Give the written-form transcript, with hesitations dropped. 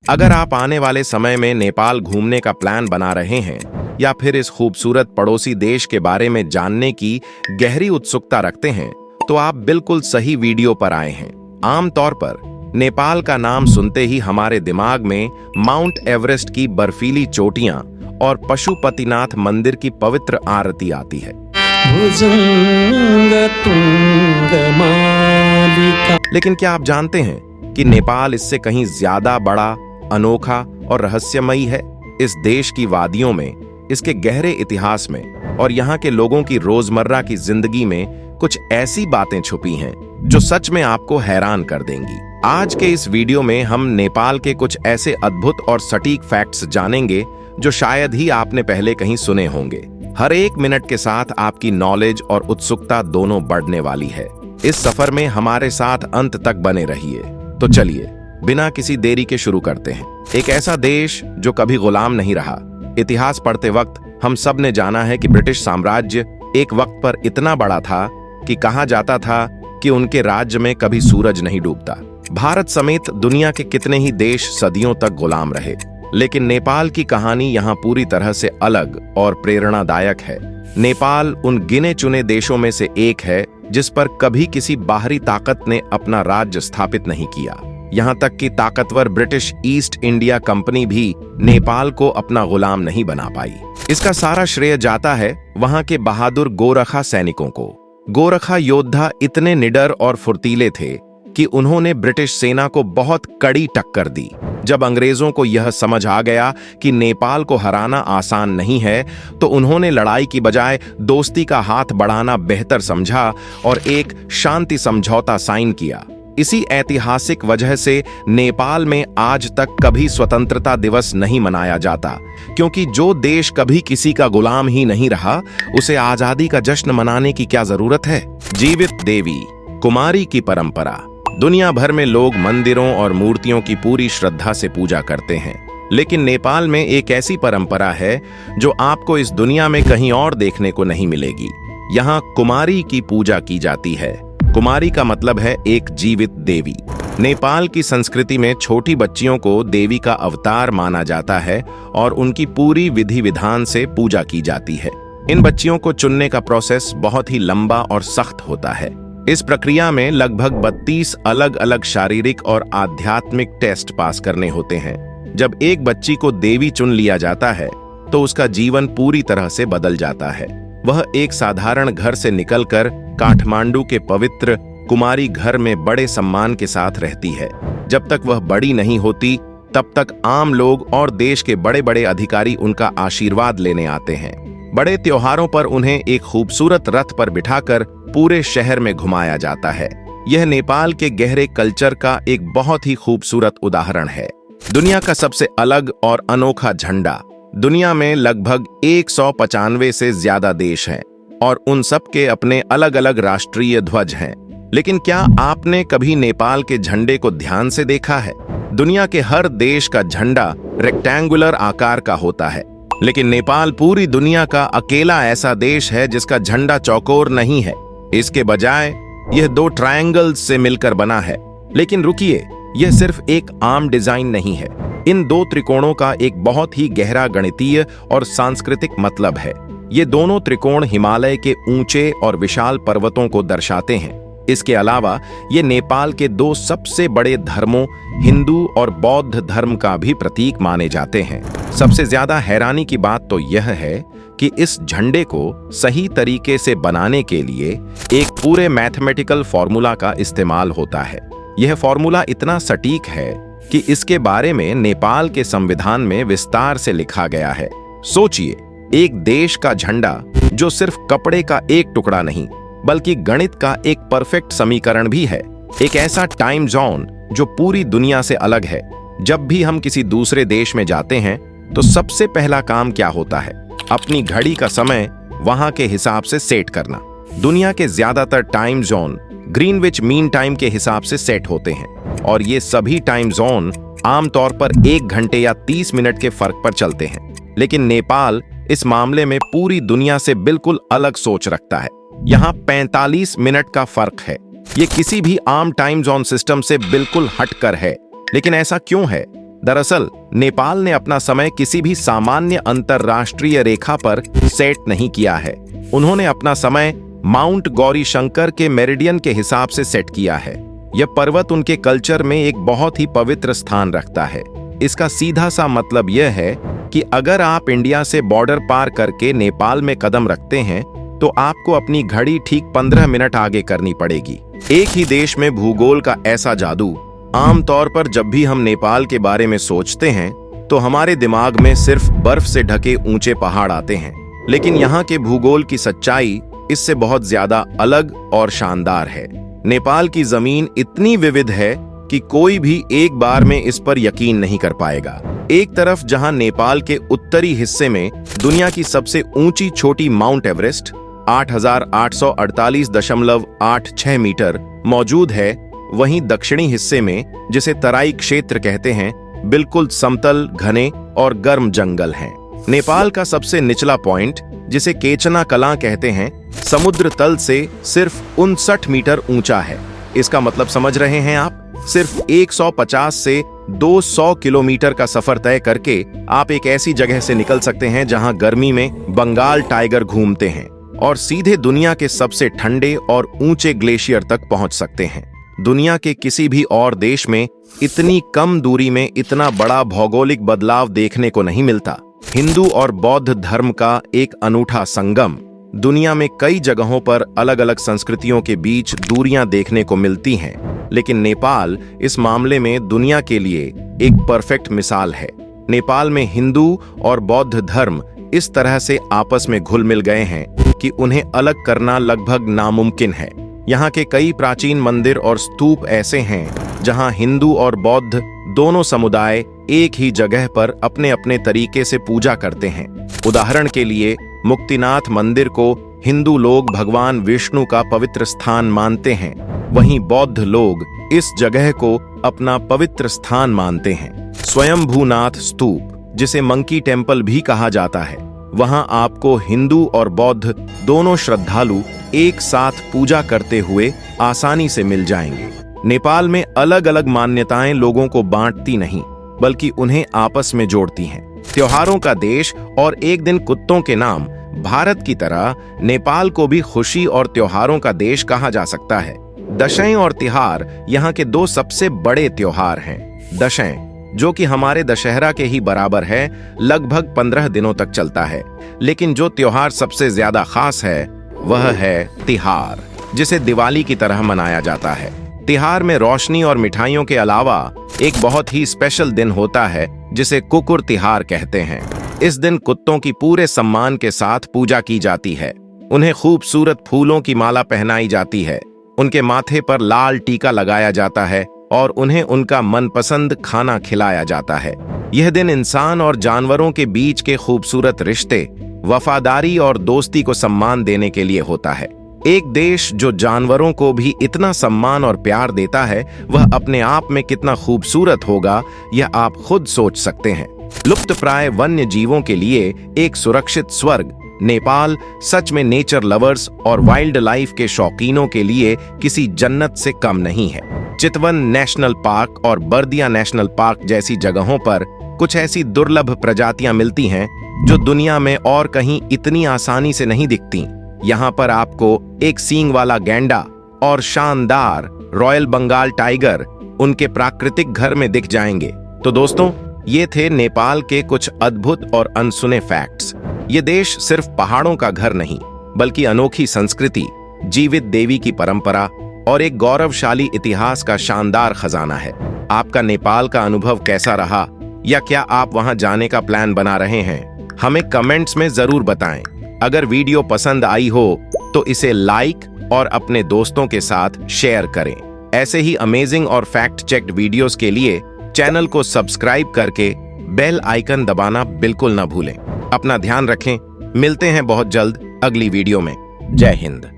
अगर आप आने वाले समय में नेपाल घूमने का प्लान बना रहे हैं या फिर इस खूबसूरत पड़ोसी देश के बारे में जानने की गहरी उत्सुकता रखते हैं, तो आप बिल्कुल सही वीडियो पर आए हैं। आमतौर पर नेपाल का नाम सुनते ही हमारे दिमाग में माउंट एवरेस्ट की बर्फीली चोटियां और पशुपतिनाथ मंदिर की पवित्र आरती आती है। लेकिन क्या आप जानते हैं कि नेपाल इससे कहीं ज्यादा बड़ा, अनोखा और रहस्यमयी है? इस देश की वादियों में, इसके गहरे इतिहास में और यहाँ के लोगों की रोजमर्रा की जिंदगी में कुछ ऐसी बातें छुपी हैं जो सच में आपको हैरान कर देंगी। आज के इस वीडियो में हम नेपाल के कुछ ऐसे अद्भुत और सटीक फैक्ट्स जानेंगे जो शायद ही आपने पहले कहीं सुने होंगे। हर एक मिनट के साथ आपकी नॉलेज और उत्सुकता दोनों बढ़ने वाली है। इस सफर में हमारे साथ अंत तक बने रहिए। तो चलिए बिना किसी देरी के शुरू करते हैं। एक ऐसा देश जो कभी गुलाम नहीं रहा। इतिहास पढ़ते वक्त हम सब ने जाना है कि ब्रिटिश साम्राज्य एक वक्त पर इतना बड़ा था कि कहा जाता था कि उनके राज्य में कभी सूरज नहीं डूबता। भारत समेत दुनिया के कितने ही देश सदियों तक गुलाम रहे, लेकिन नेपाल की कहानी यहाँ पूरी तरह से अलग और प्रेरणादायक है। नेपाल उन गिने चुने देशों में से एक है जिस पर कभी किसी बाहरी ताकत ने अपना राज्य स्थापित नहीं किया। यहाँ तक कि ताकतवर ब्रिटिश ईस्ट इंडिया कंपनी भी नेपाल को अपना गुलाम नहीं बना पाई। इसका सारा श्रेय जाता है वहाँ के बहादुर गोरखा सैनिकों को। गोरखा योद्धा इतने निडर और फुर्तीले थे कि उन्होंने ब्रिटिश सेना को बहुत कड़ी टक्कर दी। जब अंग्रेजों को यह समझ आ गया कि नेपाल को हराना आसान नहीं है, तो उन्होंने लड़ाई की बजाय दोस्ती का हाथ बढ़ाना बेहतर समझा और एक शांति समझौता साइन किया। इसी ऐतिहासिक वजह से नेपाल में आज तक कभी स्वतंत्रता दिवस नहीं मनाया जाता, क्योंकि जो देश कभी किसी का गुलाम ही नहीं रहा, उसे आजादी का जश्न मनाने की क्या जरूरत है। जीवित देवी कुमारी की परंपरा। दुनिया भर में लोग मंदिरों और मूर्तियों की पूरी श्रद्धा से पूजा करते हैं, लेकिन नेपाल में एक ऐसी परंपरा है जो आपको इस दुनिया में कहीं और देखने को नहीं मिलेगी। यहाँ कुमारी की पूजा की जाती है। कुमारी का मतलब है एक जीवित देवी। नेपाल की संस्कृति में छोटी बच्चियों को देवी का अवतार माना जाता है और उनकी पूरी विधि विधान से पूजा की जाती है। इन बच्चियों को चुनने का प्रोसेस बहुत ही लंबा और सख्त होता है। इस प्रक्रिया में लगभग 32 अलग अलग शारीरिक और आध्यात्मिक टेस्ट पास करने होते हैं। जब एक बच्ची को देवी चुन लिया जाता है तो उसका जीवन पूरी तरह से बदल जाता है। वह एक साधारण घर से निकलकर काठमांडू के पवित्र कुमारी घर में बड़े सम्मान के साथ रहती है। जब तक वह बड़ी नहीं होती, तब तक आम लोग और देश के बड़े बड़े अधिकारी उनका आशीर्वाद लेने आते हैं। बड़े त्योहारों पर उन्हें एक खूबसूरत रथ पर बिठाकर पूरे शहर में घुमाया जाता है। यह नेपाल के गहरे कल्चर का एक बहुत ही खूबसूरत उदाहरण है। दुनिया का सबसे अलग और अनोखा झंडा। दुनिया में लगभग 195 से ज्यादा देश हैं और उन सब के अपने अलग अलग राष्ट्रीय ध्वज हैं। लेकिन क्या आपने कभी नेपाल के झंडे को ध्यान से देखा है? दुनिया के हर देश का झंडा रेक्टेंगुलर आकार का होता है, लेकिन नेपाल पूरी दुनिया का अकेला ऐसा देश है जिसका झंडा चौकोर नहीं है। इसके बजाय यह 2 ट्रायंगल्स से मिलकर बना है। लेकिन रुकिए, यह सिर्फ एक आम डिजाइन नहीं है। इन 2 त्रिकोणों का एक बहुत ही गहरा गणितीय और सांस्कृतिक मतलब है। ये दोनों त्रिकोण हिमालय के ऊंचे और विशाल पर्वतों को दर्शाते हैं। इसके अलावा ये नेपाल के 2 सबसे बड़े धर्मों, हिंदू और बौद्ध धर्म का भी प्रतीक माने जाते हैं। सबसे ज्यादा हैरानी की बात तो यह है कि इस झंडे को सही तरीके से बनाने के लिए एक पूरे मैथमेटिकल फॉर्मूला का इस्तेमाल होता है। यह फॉर्मूला इतना सटीक है कि इसके बारे में नेपाल के संविधान में विस्तार से लिखा गया है। सोचिए, एक देश का झंडा जो सिर्फ कपड़े का एक टुकड़ा नहीं, बल्कि गणित का एक परफेक्ट समीकरण भी है। एक ऐसा टाइम जोन जो पूरी दुनिया से अलग है। जब भी हम किसी दूसरे देश में जाते हैं तो सबसे पहला काम क्या होता है? अपनी घड़ी का समय वहां के हिसाब से सेट करना। दुनिया के ज्यादातर time zone Greenwich mean time के हिसाब से सेट होते हैं और ये सभी टाइम जोन आमतौर पर 1 घंटे या 30 मिनट के फर्क पर चलते हैं। लेकिन नेपाल इस मामले में पूरी दुनिया से बिल्कुल अलग सोच रखता है। यहाँ 45 मिनट का फर्क है। ये किसी भी आम टाइम जोन सिस्टम से बिल्कुल हटकर है। लेकिन ऐसा क्यों है? दरअसल नेपाल ने अपना समय किसी भी सामान्य अंतरराष्ट्रीय रेखा पर सेट नहीं किया है। उन्होंने अपना समय माउंट गौरी शंकर के मेरिडियन के हिसाब से सेट किया है। यह पर्वत उनके कल्चर में एक बहुत ही पवित्र स्थान रखता है। इसका सीधा सा मतलब यह है कि अगर आप इंडिया से बॉर्डर पार करके नेपाल में कदम रखते हैं तो आपको अपनी घड़ी ठीक 15 मिनट आगे करनी पड़ेगी। एक ही देश में भूगोल का ऐसा जादू। आमतौर पर जब भी हम नेपाल के बारे में सोचते हैं तो हमारे दिमाग में सिर्फ बर्फ से ढके ऊंचे पहाड़ आते हैं, लेकिन यहाँ के भूगोल की सच्चाई इससे बहुत ज्यादा अलग और शानदार है। नेपाल की जमीन इतनी विविध है कि कोई भी एक बार में इस पर यकीन नहीं कर पाएगा। एक तरफ जहां नेपाल के उत्तरी हिस्से में दुनिया की सबसे ऊंची चोटी माउंट एवरेस्ट 8,848.86 मीटर मौजूद है, वहीं दक्षिणी हिस्से में, जिसे तराई क्षेत्र कहते हैं, बिल्कुल समतल, घने और गर्म जंगल हैं। नेपाल का सबसे निचला पॉइंट, जिसे केचना कलां कहते हैं, समुद्र तल से सिर्फ 59 मीटर ऊंचा है। इसका मतलब समझ रहे हैं आप? सिर्फ 150 से 200 किलोमीटर का सफर तय करके आप एक ऐसी जगह से निकल सकते हैं जहां गर्मी में बंगाल टाइगर घूमते हैं और सीधे दुनिया के सबसे ठंडे और ऊंचे ग्लेशियर तक पहुंच सकते हैं। दुनिया के किसी भी और देश में इतनी कम दूरी में इतना बड़ा भौगोलिक बदलाव देखने को नहीं मिलता। हिंदू और बौद्ध धर्म का एक अनूठा संगम। दुनिया में कई जगहों पर अलग अलग संस्कृतियों के बीच दूरियां देखने को मिलती हैं, लेकिन नेपाल इस मामले में दुनिया के लिए एक परफेक्ट मिसाल है। नेपाल में हिंदू और बौद्ध धर्म इस तरह से आपस में घुल मिल गए हैं कि उन्हें अलग करना लगभग नामुमकिन है। यहाँ के कई प्राचीन मंदिर और स्तूप ऐसे हैं जहाँ हिंदू और बौद्ध दोनों समुदाय एक ही जगह पर अपने अपने तरीके से पूजा करते हैं। उदाहरण के लिए मुक्तिनाथ मंदिर को हिंदू लोग भगवान विष्णु का पवित्र स्थान मानते हैं, वहीं बौद्ध लोग इस जगह को अपना पवित्र स्थान मानते हैं। स्वयंभूनाथ स्तूप, जिसे मंकी टेम्पल भी कहा जाता है, वहां आपको हिंदू और बौद्ध दोनों श्रद्धालु एक साथ पूजा करते हुए आसानी से मिल जाएंगे। नेपाल में अलग अलग मान्यताएं लोगों को बांटती नहीं, बल्कि उन्हें आपस में जोड़ती हैं। त्योहारों का देश और एक दिन कुत्तों के नाम, भारत की तरह नेपाल को भी खुशी और त्योहारों का देश कहा जा सकता है। दशैं और तिहार यहाँ के दो सबसे बड़े त्योहार हैं। दशैं, जो कि हमारे दशहरा के ही बराबर है, लगभग 15 दिनों तक चलता है, लेकिन जो त्योहार सबसे ज्यादा खास है वह है तिहार, जिसे दिवाली की तरह मनाया जाता है। तिहार में रोशनी और मिठाइयों के अलावा एक बहुत ही स्पेशल दिन होता है जिसे कुकुर तिहार कहते हैं। इस दिन कुत्तों की पूरे सम्मान के साथ पूजा की जाती है। उन्हें खूबसूरत फूलों की माला पहनाई जाती है, उनके माथे पर लाल टीका लगाया जाता है और उन्हें उनका मनपसंद खाना खिलाया जाता है। यह दिन इंसान और जानवरों के बीच के खूबसूरत रिश्ते, वफादारी और दोस्ती को सम्मान देने के लिए होता है। एक देश जो जानवरों को भी इतना सम्मान और प्यार देता है, वह अपने आप में कितना खूबसूरत होगा, यह आप खुद सोच सकते हैं। लुप्तप्राय वन्य जीवों के लिए एक सुरक्षित स्वर्ग, नेपाल सच में नेचर लवर्स और वाइल्ड लाइफ के शौकीनों के लिए किसी जन्नत से कम नहीं है। चितवन नेशनल पार्क और बर्दिया नेशनल पार्क जैसी जगहों पर कुछ ऐसी दुर्लभ प्रजातियां मिलती हैं जो दुनिया में और कहीं इतनी आसानी से नहीं दिखती। यहाँ पर आपको एक सींग वाला गैंडा और शानदार रॉयल बंगाल टाइगर उनके प्राकृतिक घर में दिख जाएंगे। तो दोस्तों, ये थे नेपाल के कुछ अद्भुत और अनसुने फैक्ट्स। ये देश सिर्फ पहाड़ों का घर नहीं, बल्कि अनोखी संस्कृति, जीवित देवी की परंपरा और एक गौरवशाली इतिहास का शानदार खजाना है। आपका नेपाल का अनुभव कैसा रहा, या क्या आप वहां जाने का प्लान बना रहे हैं? हमें कमेंट्स में जरूर बताएं। अगर वीडियो पसंद आई हो तो इसे लाइक और अपने दोस्तों के साथ शेयर करें। ऐसे ही अमेजिंग और फैक्ट चेक्ड वीडियोस के लिए चैनल को सब्सक्राइब करके बेल आइकन दबाना बिल्कुल ना भूलें। अपना ध्यान रखें। मिलते हैं बहुत जल्द अगली वीडियो में। जय हिंद।